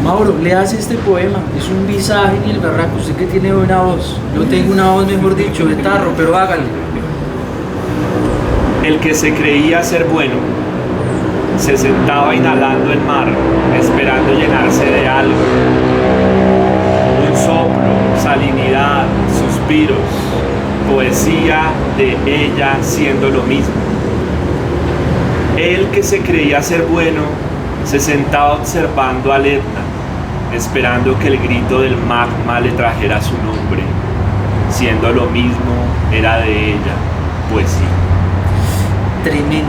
Mauro, leas este poema, es un visaje ni el berraco, usted que tiene buena voz. Yo tengo una voz, mejor dicho, de tarro, pero hágale. El que se creía ser bueno se sentaba inhalando el mar, esperando llenarse de algo. Un soplo, salinidad, suspiros, poesía de ella siendo lo mismo. El que se creía ser bueno se sentaba observando al Etna, esperando que el grito del magma le trajera su nombre. Siendo lo mismo, era de ella, poesía. Tremendo.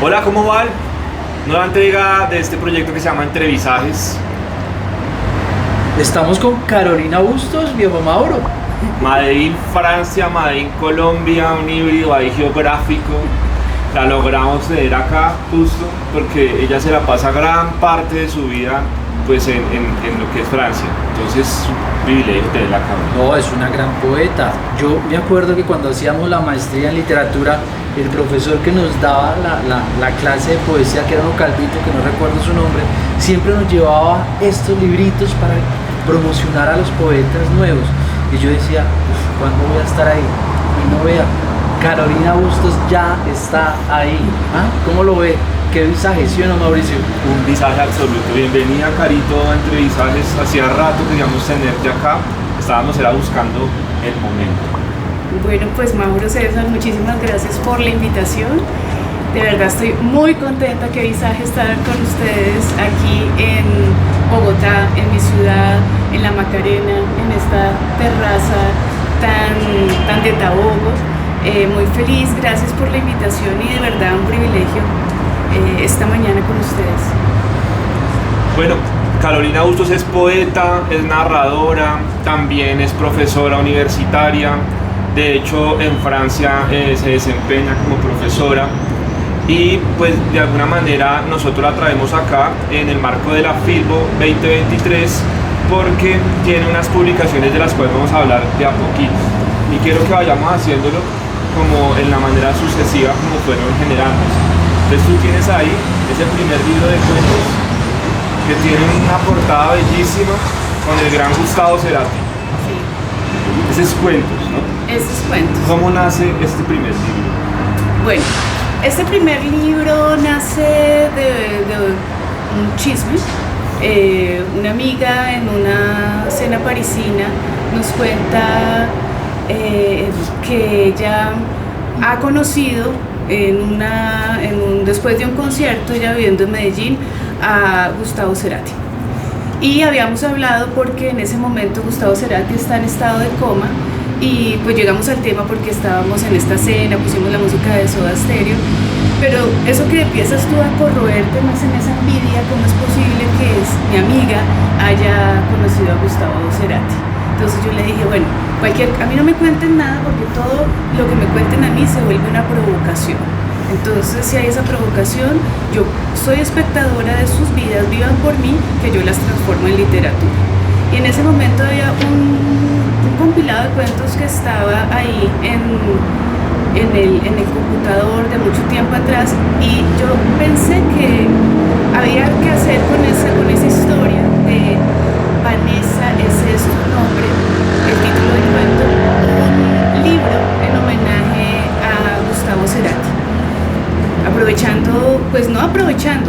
Hola, ¿cómo van? Nueva entrega de este proyecto que se llama Entrevisajes. Estamos con Carolina Bustos, viejo Mauro. Medellín, Francia, Medellín, Colombia, un híbrido ahí geográfico. La logramos tener acá justo porque ella se la pasa gran parte de su vida pues en lo que es Francia. Entonces es un privilegio tenerla acá. No, es una gran poeta. Yo me acuerdo que cuando hacíamos la maestría en literatura, el profesor que nos daba la clase de poesía, que era un calvito, que no recuerdo su nombre, siempre nos llevaba estos libritos para promocionar a los poetas nuevos. Y yo decía, ¿cuándo voy a estar ahí? Y no vea, Carolina Bustos ya está ahí. ¿Ah? ¿Cómo lo ve? ¿Qué visaje, sí o no, Mauricio? Un visaje absoluto. Bienvenida, Carito, a Entrevisajes. Hacía rato queríamos tenerte acá. Estábamos buscando el momento. Bueno, pues Mauro, César, muchísimas gracias por la invitación. De verdad estoy muy contenta, qué visaje estar con ustedes aquí en Bogotá, en mi ciudad, en La Macarena, en esta terraza tan de Tabogo. Muy feliz, gracias por la invitación y de verdad un privilegio esta mañana con ustedes. Bueno, Carolina Bustos es poeta, es narradora, también es profesora universitaria. De hecho, en Francia se desempeña como profesora y pues de alguna manera nosotros la traemos acá en el marco de la Filbo 2023 porque tiene unas publicaciones de las cuales vamos a hablar de a poquito y quiero que vayamos haciéndolo como en la manera sucesiva como fueron generándose. Entonces tú tienes ahí ese primer libro de cuentos que tiene una portada bellísima con el gran Gustavo Cerati. Sí. Esos cuentos, ¿no? Esos cuentos. ¿Cómo nace este primer libro? Bueno, este primer libro nace de un chisme. Una amiga en una cena parisina nos cuenta que ella ha conocido después de un concierto, ella viviendo en Medellín, a Gustavo Cerati. Y habíamos hablado porque en ese momento Gustavo Cerati está en estado de coma y pues llegamos al tema porque estábamos en esta cena, pusimos la música de Soda Stereo, pero eso que empiezas tú a corroerte más en esa envidia, cómo es posible que mi amiga haya conocido a Gustavo Cerati. Entonces yo le dije, bueno, a mí no me cuenten nada porque todo lo que me cuenten a mí se vuelve una provocación. Entonces, si hay esa provocación, yo soy espectadora de sus vidas, vivan por mí, que yo las transformo en literatura. Y en ese momento había un compilado de cuentos que estaba ahí en el computador de mucho tiempo atrás y yo pensé que había que hacer con esa historia de Vanessa, ese es tu nombre, el título del cuento, un libro en homenaje a Gustavo Cerati.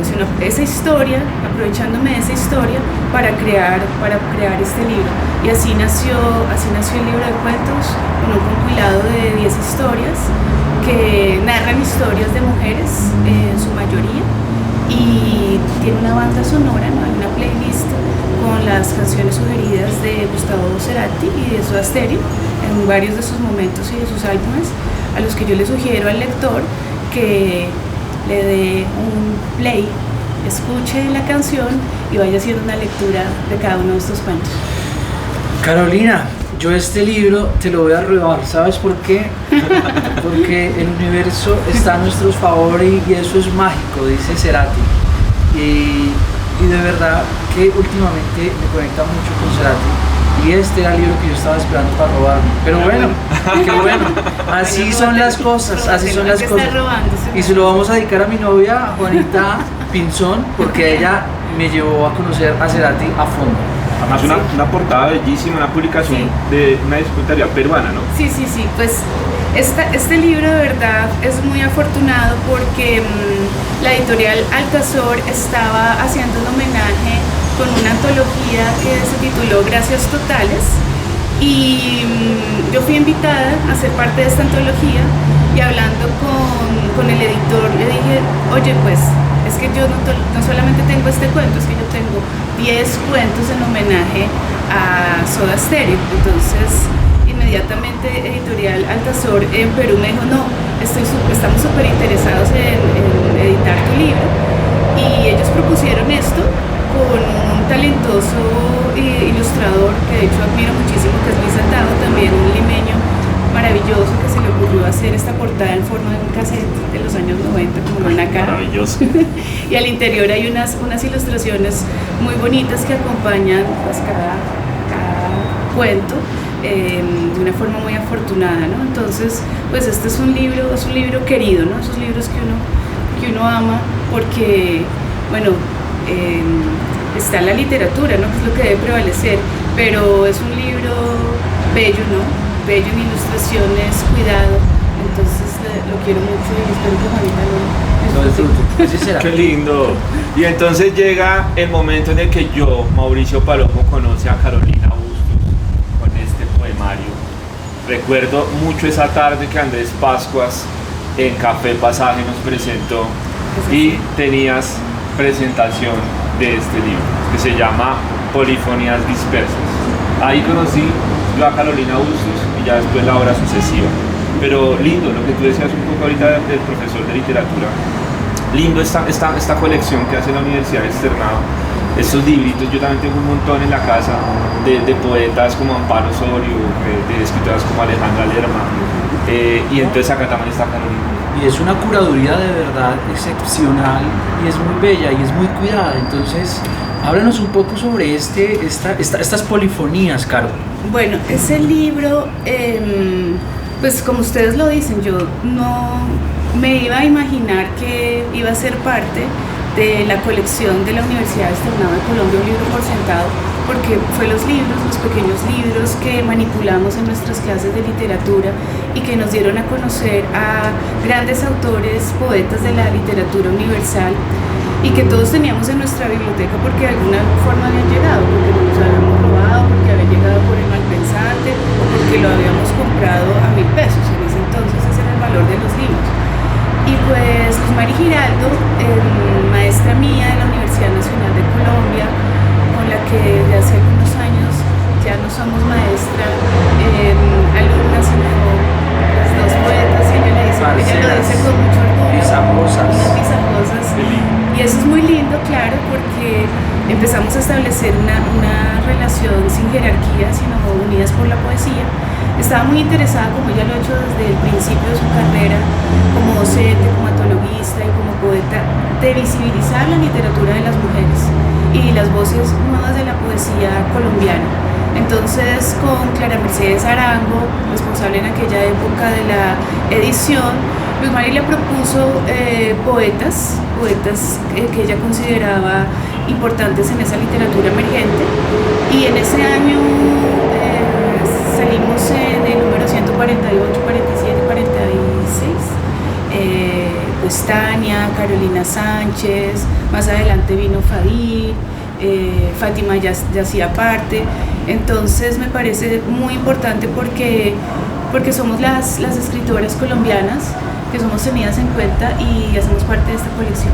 Sino esa historia, aprovechándome de esa historia para crear este libro. Y así nació el libro de cuentos, con un compilado de 10 historias que narran historias de mujeres en su mayoría y tiene una banda sonora, ¿no? Hay una playlist con las canciones sugeridas de Gustavo Cerati y de Soda Stereo en varios de sus momentos y de sus álbumes, a los que yo le sugiero al lector que le dé un play, escuche la canción y vaya haciendo una lectura de cada uno de estos cuentos. Carolina, yo este libro te lo voy a robar, ¿sabes por qué? Porque el universo está a nuestros favores y eso es mágico, dice Cerati. Y de verdad que últimamente me conecta mucho con Cerati. Y este era el libro que yo estaba esperando para robarme. Pero bueno, qué bueno. Así son las cosas, así son las cosas. Y se lo vamos a dedicar a mi novia, Juanita Pinzón, porque ella me llevó a conocer a Cerati a fondo. Además una portada bellísima, una publicación de una discoteca peruana, ¿no? Sí, pues este libro de verdad es muy afortunado porque la editorial Altazor estaba haciendo un homenaje con una antología que se tituló Gracias Totales y yo fui invitada a ser parte de esta antología y hablando con el editor le dije, oye, pues es que yo no solamente tengo este cuento, es que yo tengo 10 cuentos en homenaje a Soda Stereo. Entonces inmediatamente editorial Altazor en Perú me dijo, no, estamos súper interesados en editar tu libro, y ellos propusieron esto con un talentoso ilustrador que de hecho admiro muchísimo, que es Luis Atado, también un limeño maravilloso, que se le ocurrió hacer esta portada en forma de un cassette de los años 90 como una caja. Maravilloso. Y al interior hay unas ilustraciones muy bonitas que acompañan pues, cada cuento de una forma muy afortunada, ¿no? Entonces, pues este es un libro querido, ¿no? Esos libros que uno ama porque, bueno, está la literatura, ¿no? Que es lo que debe prevalecer, pero es un libro bello, ¿no? Bello en ilustraciones, cuidado, entonces lo quiero mucho y espero que Juanita lo disfrute. Así será. Qué lindo. Y entonces llega el momento en el que yo, Mauricio Palomo, conoce a Carolina Bustos con este poemario. Recuerdo mucho esa tarde que Andrés Pascuas en Café Pasaje nos presentó y tenías presentación de este libro que se llama Polifonías Dispersas. Ahí conocí yo a Carolina Bustos y ya después la obra sucesiva. Pero lindo, lo que tú decías un poco ahorita del profesor de literatura, lindo esta colección que hace la Universidad Externado, estos libritos. Yo también tengo un montón en la casa de poetas como Amparo Osorio, de escritoras como Alejandra Lerma, y entonces acá también está Carolina. Y es una curaduría de verdad excepcional y es muy bella y es muy cuidada. Entonces, háblanos un poco sobre estas polifonías, Caro. Bueno, ese libro, pues como ustedes lo dicen, yo no me iba a imaginar que iba a ser parte de la colección de la Universidad Externado de Colombia, un libro por sentado, porque fue los pequeños libros que manipulamos en nuestras clases de literatura y que nos dieron a conocer a grandes autores, poetas de la literatura universal, y que todos teníamos en nuestra biblioteca porque de alguna forma habían llegado, porque nos los habíamos robado, porque habían llegado por el malpensante, o porque lo habíamos comprado a 1.000 pesos. En ese entonces ese era el valor de los libros. Y pues Luz Mari Giraldo, maestra mía de la Universidad Nacional de Colombia, con la que desde hace algunos años ya no somos maestra, alumnas, sino las dos poetas, y ella lo dice con mucho orgullo. Pisajosas. Y eso es muy lindo, claro, porque empezamos a establecer una relación sin jerarquía, sino unidas por la poesía. Estaba muy interesada, como ella lo ha hecho desde el principio de su carrera, como docente, como antologista y como poeta, de visibilizar la literatura de las mujeres y las voces nuevas de la poesía colombiana. Entonces, con Clara Mercedes Arango, responsable en aquella época de la edición, Luz Mari le propuso poetas que ella consideraba importantes en esa literatura emergente, y en ese año salimos del número 148, 47, 46, pues Tania, Carolina Sánchez, más adelante vino Fadir, Fátima ya hacía parte. Entonces me parece muy importante porque somos las escritoras colombianas que somos tenidas en cuenta y hacemos parte de esta colección.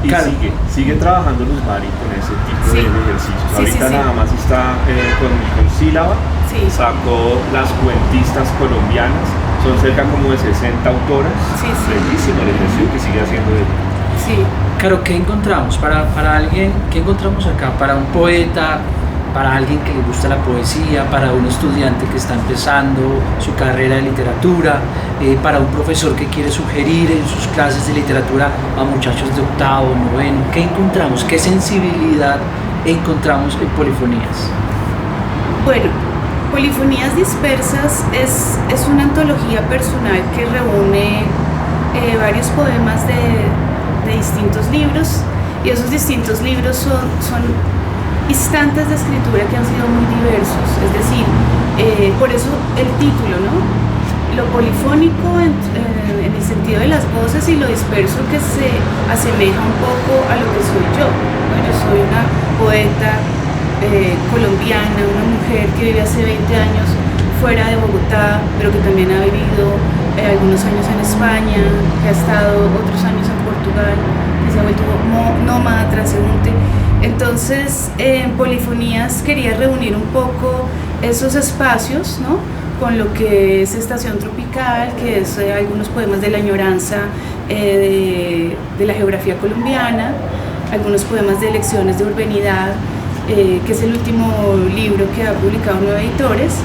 Y Claro. sigue trabajando Luz Mari con ese tipo Sí. de ejercicios. Sí, Ahorita sí, sí. nada más está con sílaba, Sí. sacó Las Cuentistas Colombianas, son cerca como de 60 autoras. Sí, sí. Bellísimo el ejercicio que sigue haciendo ella. Sí. Claro, ¿qué encontramos? Para alguien, ¿qué encontramos acá? Para un poeta, para alguien que le gusta la poesía, para un estudiante que está empezando su carrera de literatura, para un profesor que quiere sugerir en sus clases de literatura a muchachos de octavo, noveno. ¿Qué encontramos? ¿Qué sensibilidad encontramos en Polifonías? Bueno, Polifonías Dispersas es una antología personal que reúne varios poemas de distintos libros, y esos distintos libros son instantes de escritura que han sido muy diversos, es decir, por eso el título, ¿no? Lo polifónico en el sentido de las voces y lo disperso que se asemeja un poco a lo que soy yo, ¿no? Yo soy una poeta colombiana, una mujer que vive hace 20 años fuera de Bogotá, pero que también ha vivido algunos años en España, que ha estado otros años en Portugal, que se ha vuelto nómada, transeúnte. Entonces, en Polifonías quería reunir un poco esos espacios, ¿no? Con lo que es Estación Tropical, que es algunos poemas de la añoranza de la geografía colombiana, algunos poemas de lecciones de urbanidad, que es el último libro que ha publicado Nueve Editores,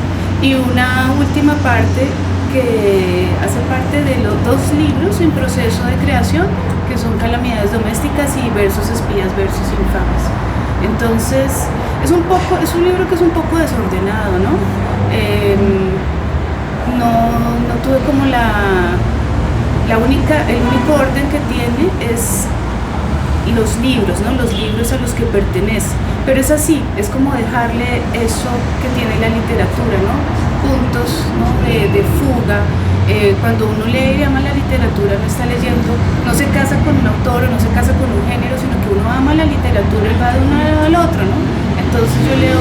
y una última parte que hace parte de los dos libros en proceso de creación, que son Calamidades Domésticas y Versos Espías, Versos Infames. Entonces, es un libro que es un poco desordenado, ¿no? No tuve como el único orden que tiene es los libros, ¿no? Los libros a los que pertenece. Pero es así, es como dejarle eso que tiene la literatura, ¿no? Puntos, ¿no? de fuga. Cuando uno lee y ama la literatura, no está leyendo, no se casa con un autor o no se casa con un género, sino que uno ama la literatura y va de un lado al otro, ¿no? Entonces yo leo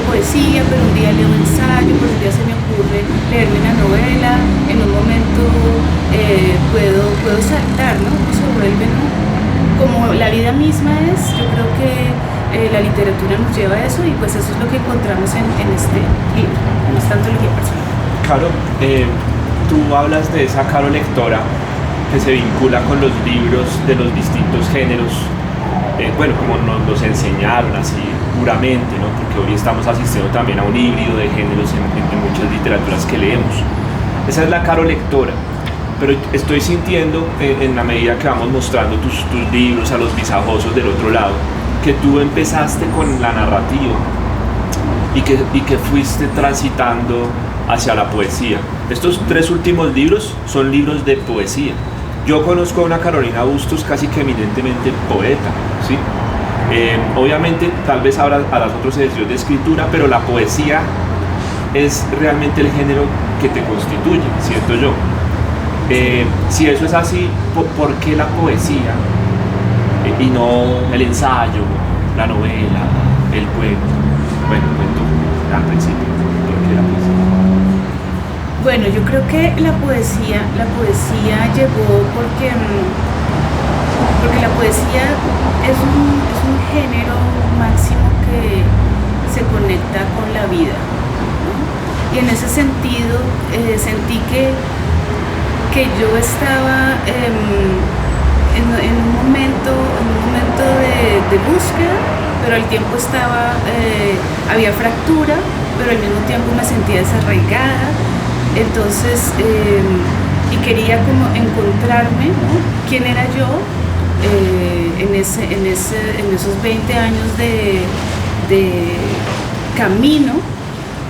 poesía, pero un día leo ensayo, pues un día se me ocurre leerme una novela, en un momento puedo saltar, ¿no? Se vuelve, ¿no? Como la vida misma es, yo creo que la literatura nos lleva a eso, y pues eso es lo que encontramos en este libro, en esta antología personal. Caro, tú hablas de esa Caro lectora que se vincula con los libros de los distintos géneros, bueno, como nos los enseñaron así puramente, ¿no? Porque hoy estamos asistiendo también a un híbrido de géneros en muchas literaturas que leemos. Esa es la Caro lectora, pero estoy sintiendo, en la medida que vamos mostrando tus libros a los visajosos del otro lado, que tú empezaste con la narrativa y que fuiste transitando hacia la poesía. Estos tres últimos libros son libros de poesía. Yo conozco a una Carolina Bustos casi que eminentemente poeta, ¿sí? Obviamente tal vez harás otros ejercicios de escritura, pero la poesía es realmente el género que te constituye, siento yo. Si eso es así, ¿por qué la poesía y no el ensayo, la novela, el cuento? Bueno, cuento al principio, ¿por qué la poesía? Bueno, yo creo que la poesía llegó porque la poesía es un género máximo que se conecta con la vida, ¿no? Y en ese sentido sentí que yo estaba en un momento de búsqueda, pero al tiempo había fractura, pero al mismo tiempo me sentía desarraigada. Entonces, y quería como encontrarme, ¿no? ¿Quién era yo en esos 20 años de camino?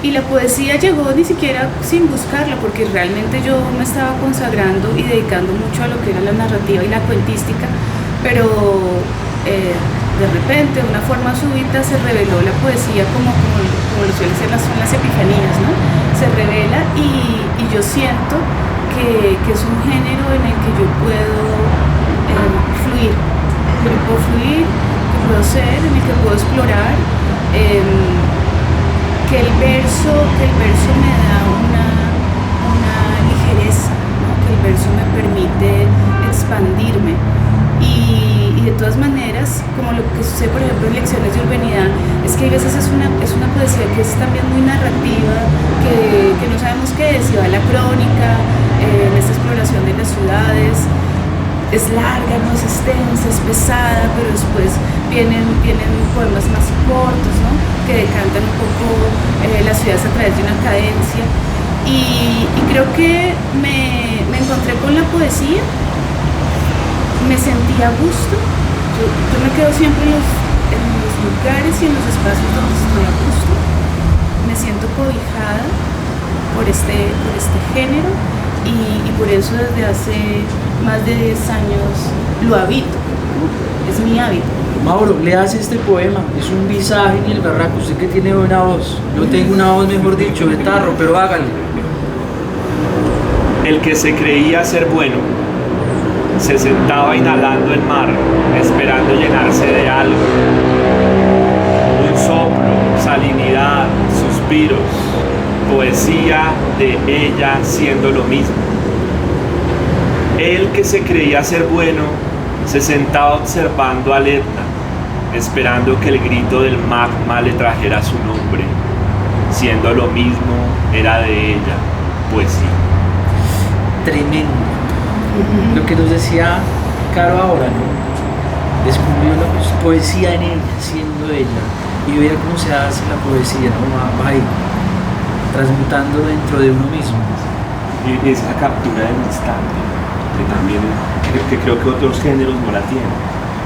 Y la poesía llegó ni siquiera sin buscarla, porque realmente yo me estaba consagrando y dedicando mucho a lo que era la narrativa y la cuentística, pero de repente, de una forma súbita, se reveló la poesía como lo suelen ser las epifanías, ¿no? Se revela y yo siento que es un género en el que yo puedo fluir, que puedo ser, en el que puedo explorar, que el verso me da una ligereza, ¿no? Que el verso me permite expandirme y de todas es que a veces es una poesía que es también muy narrativa, que no sabemos qué es, si va la crónica, en esta exploración de las ciudades. Es larga, no es extensa, es pesada, pero después vienen poemas más cortos, ¿no? Que decantan un poco las ciudades a través de una cadencia. Y creo que me encontré con la poesía, me sentí a gusto. Yo me quedo siempre en los lugares y en los espacios donde estoy a gusto. Me siento cobijada por este género y por eso desde hace más de 10 años lo habito, es mi hábito. Mauro, leas este poema, es un visaje ni el berraco, usted que tiene buena voz. Yo tengo una voz, mejor dicho, de tarro, pero hágale. El que se creía ser bueno se sentaba inhalando el mar, esperando llenarse de algo. Un soplo, salinidad, suspiros, poesía de ella siendo lo mismo. El que se creía ser bueno se sentaba observando al Etna, esperando que el grito del magma le trajera su nombre. Siendo lo mismo, era de ella, poesía. Tremendo. Lo que nos decía Caro ahora, ¿no? Descubrió la poesía en ella, siendo ella. Y vea cómo se hace la poesía, ¿no? Va ahí, transmutando dentro de uno mismo. Y esa captura del instante, que también que creo que otros géneros no la tienen.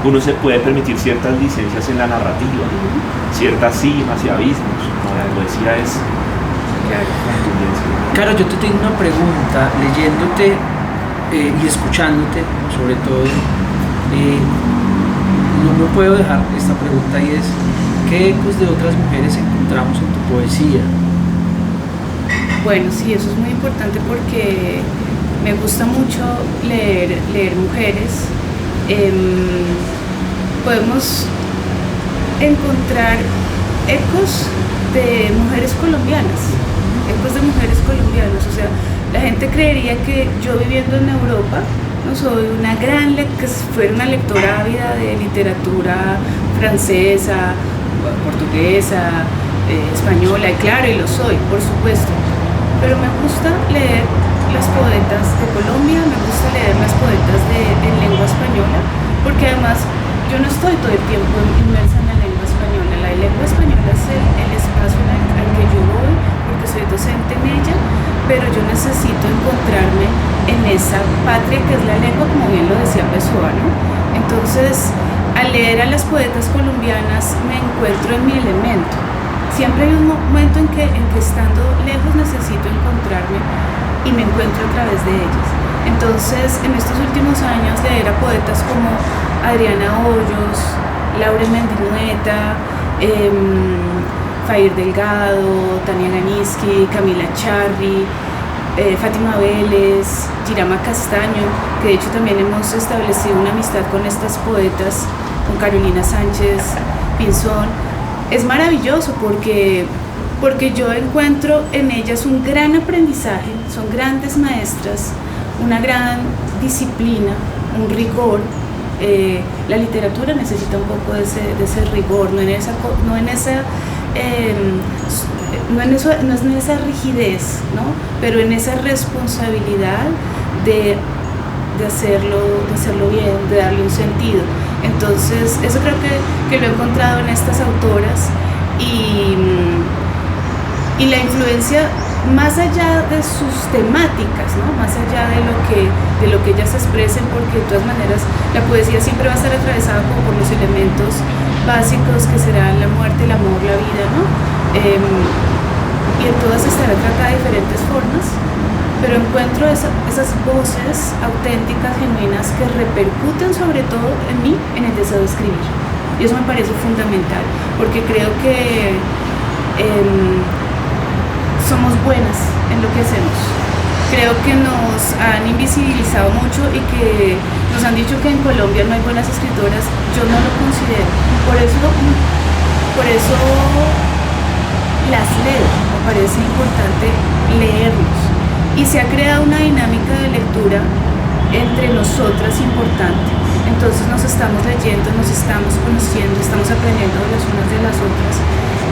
Uno se puede permitir ciertas licencias en la narrativa, ciertas cimas y abismos. ¿No? La poesía es contundencia. Caro, yo te tengo una pregunta, leyéndote y escuchándote, sobre todo. No puedo dejar esta pregunta y es: ¿qué ecos de otras mujeres encontramos en tu poesía? Bueno, sí, eso es muy importante porque me gusta mucho leer mujeres. Podemos encontrar ecos de mujeres colombianas, o sea, la gente creería que yo viviendo en Europa no soy una fuera una lectora ávida de literatura francesa, portuguesa, española, y claro, y lo soy, por supuesto, pero me gusta leer las poetas de Colombia, me gusta leer las poetas en lengua española, porque además yo no estoy todo el tiempo inmersa en la lengua española. La lengua española es el espacio al que yo voy, porque soy docente en ella, pero yo necesito encontrarme en esa patria que es la lengua, como bien lo decía Pessoa, ¿no? Entonces, al leer a las poetas colombianas me encuentro en mi elemento. Siempre hay un momento en que estando lejos necesito encontrarme y me encuentro a través de ellas. Entonces, en estos últimos años, leer a poetas como Adriana Hoyos, Laura Mendinueta, Fair Delgado, Tania Ganiski, Camila Charri, Fátima Vélez, Girama Castaño, que de hecho también hemos establecido una amistad con estas poetas, con Carolina Sánchez Pinzón. Es maravilloso porque yo encuentro en ellas un gran aprendizaje, son grandes maestras, una gran disciplina, un rigor. La literatura necesita un poco de ese rigor, no en esa rigidez, ¿no? Pero en esa responsabilidad de hacerlo bien, de darle un sentido. Entonces, eso creo que lo he encontrado en estas autoras y la influencia más allá de sus temáticas, ¿no? Más allá de lo que ellas expresen, porque de todas maneras la poesía siempre va a estar atravesada como por los elementos básicos que serán la muerte, el amor, la vida, ¿no? Y en todas estará tratada de diferentes formas, pero encuentro esas voces auténticas, genuinas, que repercuten sobre todo en mí, en el deseo de escribir. Y eso me parece fundamental, porque creo que somos buenas en lo que hacemos. Creo que nos han invisibilizado mucho y que nos han dicho que en Colombia no hay buenas escritoras. Yo no lo considero. Por eso las leo. Me parece importante leerlos. Y se ha creado una dinámica de lectura entre nosotras importante. Entonces nos estamos leyendo, nos estamos conociendo, estamos aprendiendo las unas de las otras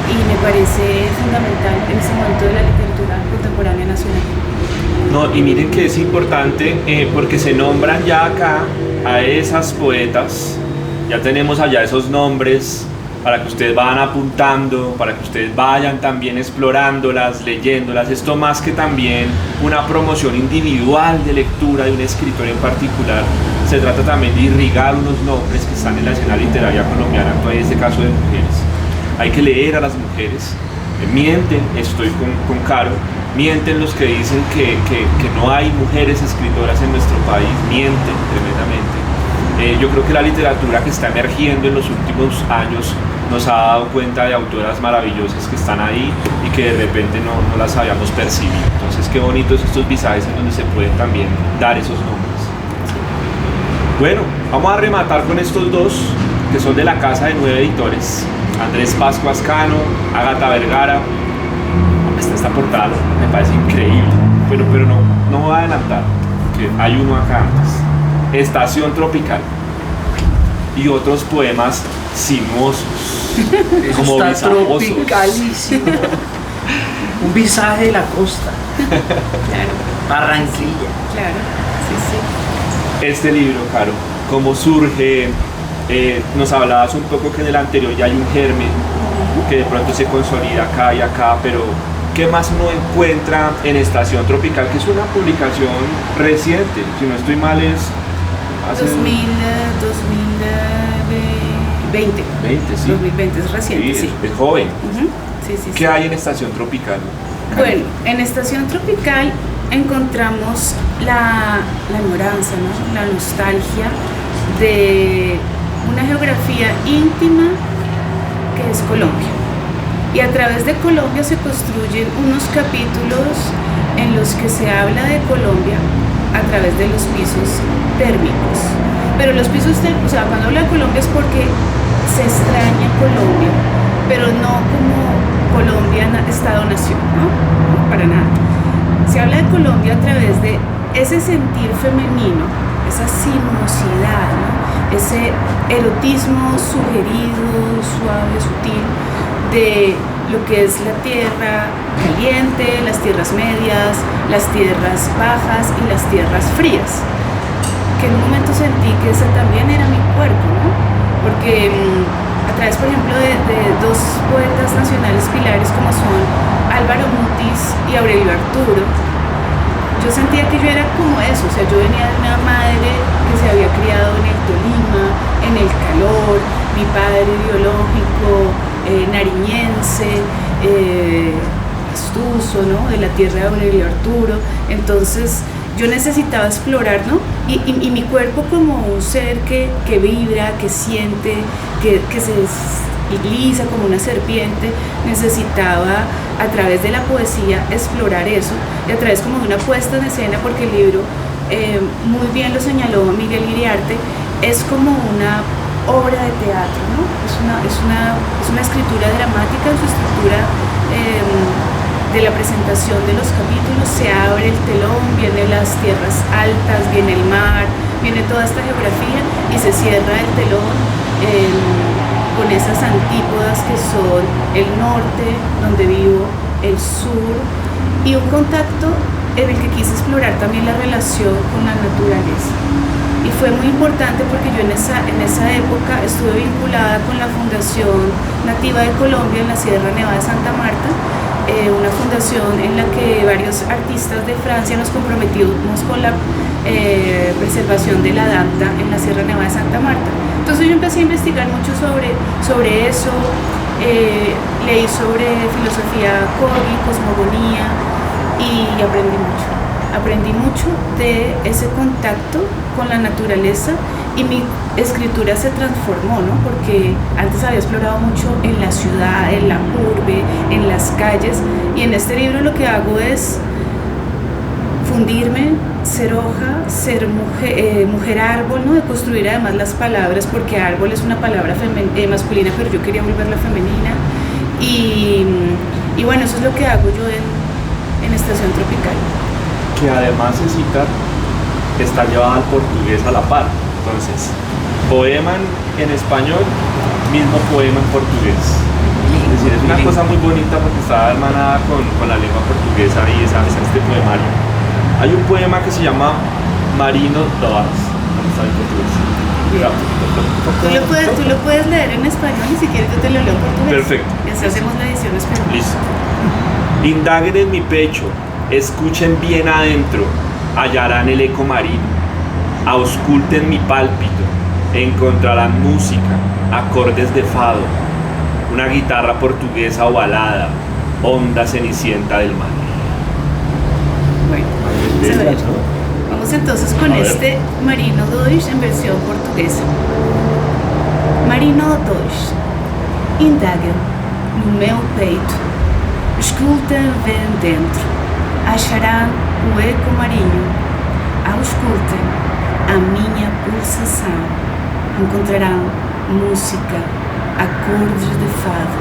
y me parece fundamental en este momento de la literatura contemporánea nacional. No, y miren que es importante porque se nombran ya acá a esas poetas, ya tenemos allá esos nombres para que ustedes vayan apuntando, para que ustedes vayan también explorándolas, leyéndolas. Esto más que también una promoción individual de lectura de un escritor en particular, se trata también de irrigar unos nombres que están en la escena literaria colombiana, en este caso de mujeres. Hay que leer a las mujeres, mienten, estoy con Caro, mienten los que dicen que no hay mujeres escritoras en nuestro país, mienten tremendamente. Yo creo que la literatura que está emergiendo en los últimos años nos ha dado cuenta de autoras maravillosas que están ahí y que de repente no las habíamos percibido. Entonces qué bonitos estos visajes en donde se pueden también dar esos nombres. Bueno, vamos a rematar con estos dos que son de la casa de 9 editores, Andrés Pascuas Cano, Ágata Vergara. Esta portada me parece increíble, pero no voy a adelantar, porque hay uno acá antes. Estación Tropical y otros poemas sinuosos. Eso como está visajosos. tropicalísimo. Un visaje de la costa. Claro, Barranquilla. claro, sí. Este libro, Caro, ¿cómo surge? Nos hablabas un poco que en el anterior ya hay un germen que de pronto se consolida acá y acá, pero ¿qué más uno encuentra en Estación Tropical? Que es una publicación reciente, si no estoy mal es... hace 2020. 20, sí. 2020 es reciente, sí. Es joven. Ujú. Sí. ¿Qué hay en Estación Tropical? Bueno, en Estación Tropical encontramos la añoranza, ¿no? La nostalgia de una geografía íntima que es Colombia. Y a través de Colombia se construyen unos capítulos en los que se habla de Colombia a través de los pisos térmicos. Pero los pisos térmicos, o sea, cuando habla de Colombia es porque se extraña Colombia, pero no como Colombia, Estado-Nación, ¿no? No, para nada. Se habla de Colombia a través de ese sentir femenino, esa sinuosidad, ¿no? Ese erotismo sugerido, suave, sutil, de lo que es la tierra caliente, las tierras medias, las tierras bajas y las tierras frías. Que en un momento sentí que ese también era mi cuerpo, ¿no? Porque a través, por ejemplo, de dos poetas nacionales pilares como son Álvaro Mutis y Aurelio Arturo, yo sentía que yo era como eso, o sea, yo venía de una madre que se había criado en el Tolima, en el calor, mi padre biológico, nariñense, astuso, ¿no? De la tierra de Aurelio Arturo. Entonces yo necesitaba explorar, ¿no? Y mi cuerpo como un ser que vibra, que siente, que se desliza como una serpiente, necesitaba a través de la poesía explorar eso, y a través como de una puesta en escena, porque el libro, muy bien lo señaló Miguel Iriarte, es como una obra de teatro, ¿no? Es una escritura dramática en su estructura de la presentación de los capítulos. Se abre el telón, vienen las tierras altas, viene el mar, viene toda esta geografía y se cierra el telón con esas antípodas que son el norte, donde vivo, el sur, y un contacto en el que quise explorar también la relación con la naturaleza. Y fue muy importante porque yo en esa época estuve vinculada con la Fundación Nativa de Colombia en la Sierra Nevada de Santa Marta, una fundación en la que varios artistas de Francia nos comprometimos con la preservación de la danta en la Sierra Nevada de Santa Marta. Entonces yo empecé a investigar mucho sobre eso, leí sobre filosofía Corgi, cosmogonía, y aprendí mucho de ese contacto con la naturaleza, y mi escritura se transformó, ¿no? Porque antes había explorado mucho en la ciudad, en la urbe, en las calles, y en este libro lo que hago es fundirme, ser hoja, ser mujer árbol, ¿no? De construir además las palabras, porque árbol es una palabra masculina, pero yo quería volverla femenina, y bueno, eso es lo que hago yo en Estación Tropical. Que además se cita está llevada al portugués a la par. Entonces, poema en español, mismo poema en portugués. Es decir, es una cosa muy bonita porque está hermanada con la lengua portuguesa y es este poemario. Hay un poema que se llama Marino Doas, está en portugués. Tú lo puedes leer en español y si quieres yo te lo leo en portugués. Perfecto. Y así hacemos la edición española. Listo. Indaguen en mi pecho, escuchen bien adentro, hallarán el eco marino. Ausculten mi pálpito, encontrarán música, acordes de fado, una guitarra portuguesa ovalada, onda cenicienta del mar. Bueno, vamos entonces con este Marino Dois en versión portuguesa. Marino Dois. Indagam no meu peito, escutem bem dentro, acharão o eco marinho. Auscultem a minha pulsação, encontrarão música, acordes de fado,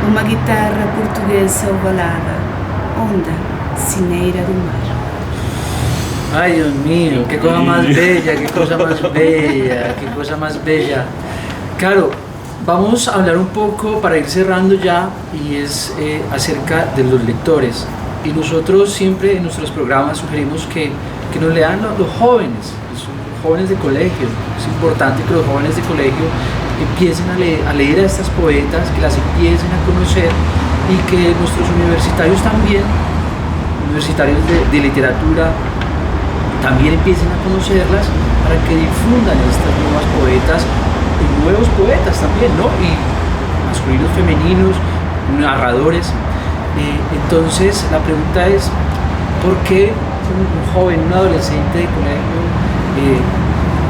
uma guitarra portuguesa ovalada, onda cineira do mar. Ay, Dios mío, qué cosa más bella, qué cosa más bella, qué cosa más bella. Claro, vamos a hablar un poco para ir cerrando ya y es acerca de los lectores. Y nosotros siempre en nuestros programas sugerimos que nos lean los jóvenes, los jóvenes de colegio. Es importante que los jóvenes de colegio empiecen a leer a estas poetas, que las empiecen a conocer y que nuestros universitarios también, universitarios de literatura, también empiecen a conocerlas para que difundan estas nuevas poetas y nuevos poetas también, ¿no? Y masculinos, femeninos, narradores. Entonces la pregunta es, ¿por qué un joven, un adolescente de colegio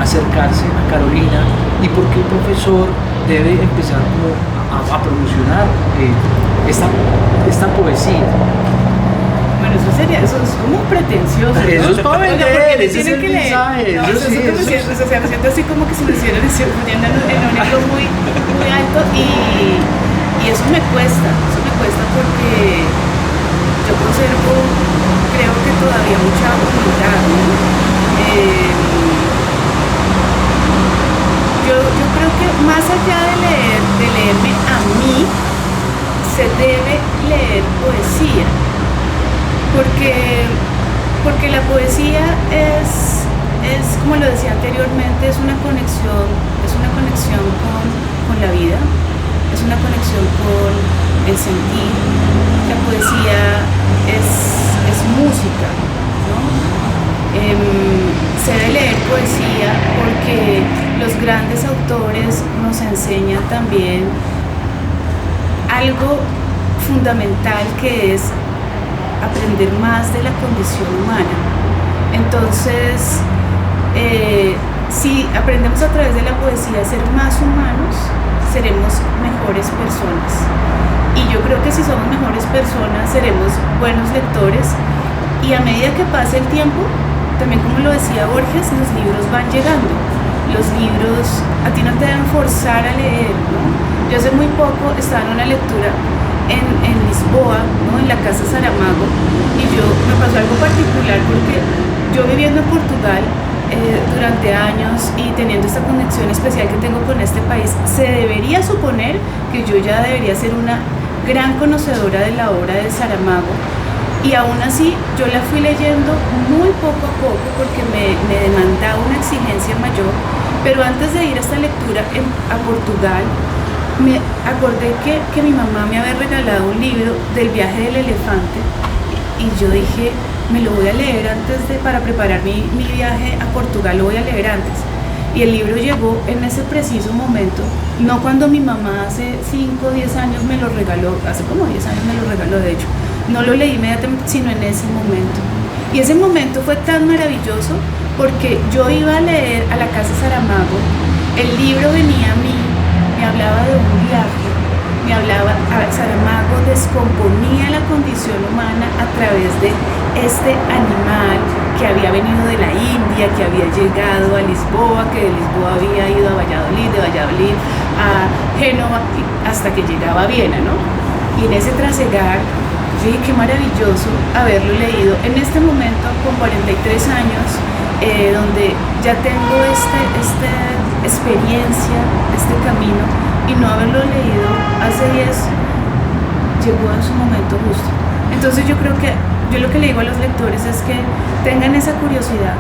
acercarse a Carolina y por qué un profesor debe empezar como a promocionar esta poesía? Bueno, eso es como pretencioso, ¿no? Eso es para vender, ese es el mensaje. O sea, me siento así como que si lo hicieran poniendo en un ejemplo muy, muy alto y eso me cuesta porque yo conservo, creo que todavía mucha humildad, ¿no? Yo creo que más allá de leerme a mí, se debe leer poesía. Porque la poesía es, como lo decía anteriormente, es una conexión con la vida, es una conexión con el sentir. La poesía es música, ¿no? Se debe leer poesía porque los grandes autores nos enseñan también algo fundamental que es aprender más de la condición humana. Entonces, si aprendemos a través de la poesía a ser más humanos, seremos mejores personas. Y yo creo que si somos mejores personas, seremos buenos lectores. Y a medida que pase el tiempo, también como lo decía Borges, los libros van llegando. Los libros a ti no te deben forzar a leer, ¿no? Yo hace muy poco estaba en una lectura en Lisboa, ¿no? En la Casa Saramago, y me pasó algo particular porque yo viviendo en Portugal durante años y teniendo esta conexión especial que tengo con este país, se debería suponer que yo ya debería ser una gran conocedora de la obra de Saramago, y aún así yo la fui leyendo muy poco a poco porque me demandaba una exigencia mayor. Pero antes de ir a esta lectura a Portugal, me acordé que mi mamá me había regalado un libro del viaje del elefante y yo dije, me lo voy a leer para preparar mi viaje a Portugal, lo voy a leer antes. Y el libro llegó en ese preciso momento, no cuando mi mamá hace 5 o 10 años me lo regaló, hace como 10 años me lo regaló de hecho, no lo leí inmediatamente, sino en ese momento. Y ese momento fue tan maravilloso porque yo iba a leer a la Casa Saramago, el libro venía a mí, me hablaba de un viaje, Saramago descomponía la condición humana a través de este animal que había venido de la India, que había llegado a Lisboa, que de Lisboa había ido a Valladolid, de Valladolid a Génova, hasta que llegaba a Viena, ¿no? Y en ese trasegar, yo dije, qué maravilloso haberlo leído en este momento con 43 años, donde ya tengo esta experiencia, este camino, y no haberlo leído hace 10, llegó en su momento justo. Entonces yo creo que, yo lo que le digo a los lectores es que tengan esa curiosidad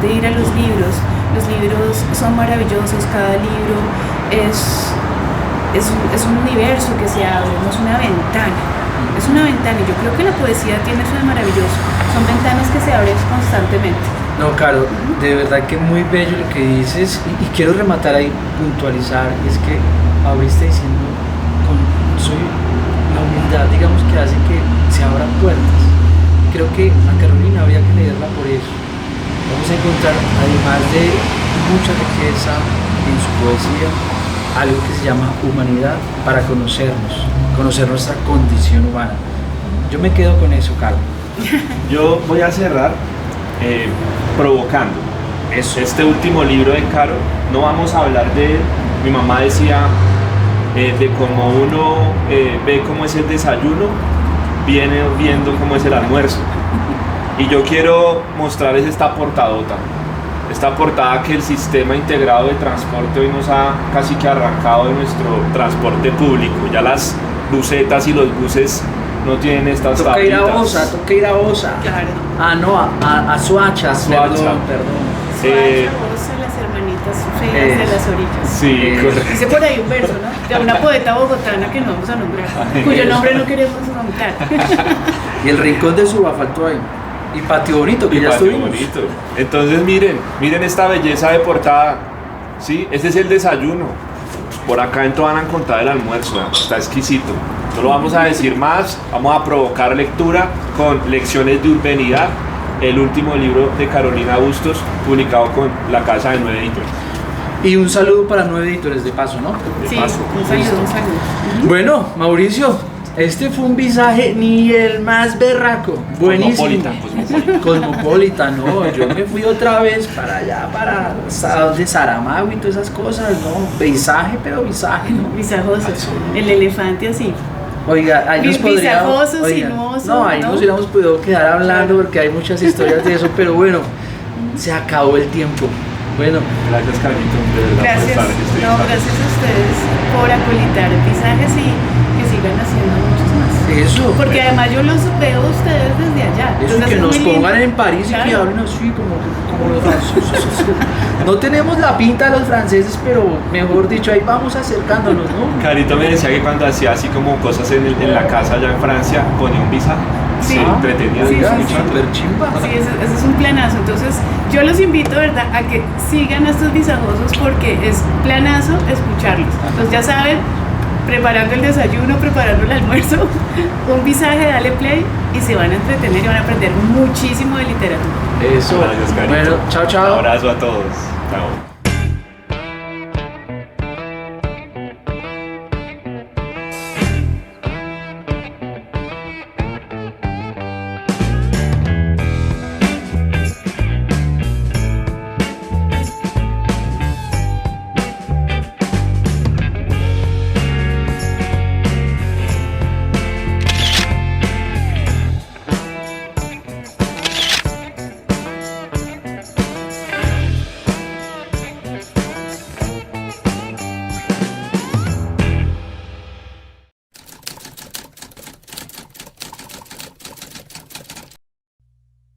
de ir a los libros. Los libros son maravillosos, cada libro es un universo que se abre, no es una ventana. Es una ventana, y yo creo que la poesía tiene eso de maravilloso. Son ventanas que se abren constantemente. No, Caro, de verdad que muy bello lo que dices, y quiero rematar ahí, puntualizar, y es que abriste diciendo soy la humildad, digamos, que hace que se abran puertas. Creo que a Carolina habría que leerla por eso. Vamos a encontrar, además de mucha riqueza en su poesía, algo que se llama humanidad, para conocer nuestra condición humana. Yo me quedo con eso, Carlos. Yo voy a cerrar provocando. Este último libro de Caro, no vamos a hablar de él. Mi mamá decía de cómo uno ve cómo es el desayuno, viene viendo cómo es el almuerzo. Y yo quiero mostrarles esta portadota. Esta portada que el sistema integrado de transporte hoy nos ha casi que arrancado de nuestro transporte público. Ya las busetas y los buses no tienen estas toca tablitas. Toca ir a Osa. Claro. Ah, no, a Soacha. Perdón. Soacha, las hermanitas feas de las orillas. Sí, correcto. Dice por ahí un verso, ¿no? De una poeta bogotana que no vamos a nombrar, cuyo nombre no queremos comentar. Y el rincón de Suba faltó ahí. Y Patio Bonito, que Y ya Patio estuvimos. Bonito. Entonces miren esta belleza de portada. ¿Sí? Este es el desayuno. Por acá en van a encontrar el almuerzo. Está exquisito. No lo vamos a decir más. Vamos a provocar lectura con Lecciones de Urbanidad, el último libro de Carolina Bustos, publicado con la Casa de 9 Editores. Y un saludo para 9 editores de paso, ¿no? Sí, paso. un saludo. Bueno, Mauricio, este fue un visaje ni el más berraco. Buenísimo. Cosmopolita, no. Yo me fui otra vez para allá, para de Saramago y todas esas cosas, ¿no? Visaje, pero visaje, ¿no? Visajoso. El elefante así. Oiga, ahí nos podría... Visajoso, oiga, sinuoso. no, ahí nos hubiéramos podido quedar hablando porque hay muchas historias de eso, pero bueno, se acabó el tiempo. Bueno, Gracias, Carlito, de verdad, Gracias. por estar en este No, visaje. gracias a ustedes por acolitar visajes y que sigan haciendo muchos más. eso. Porque además yo los veo a ustedes desde allá. Eso, Entonces que es nos muy lindo. pongan en París y que Claro. hablen así como los franceses. No tenemos la pinta de los franceses, pero mejor dicho, ahí vamos acercándonos, ¿no? Carito me decía que cuando hacía así como cosas en la casa allá en Francia, ponía un visaje. Sí. Se entretenía Sí, Oiga, sí, sí. súper chimba. Sí, ese es un planazo. Entonces, yo los invito, ¿verdad?, a que sigan a estos visajosos porque es planazo escucharlos. Entonces, ya saben, preparando el desayuno, preparando el almuerzo, un visaje, dale play y se van a entretener y van a aprender muchísimo de literatura. Eso. Gracias, Carito. Bueno, chao, chao. Un abrazo a todos. Chao.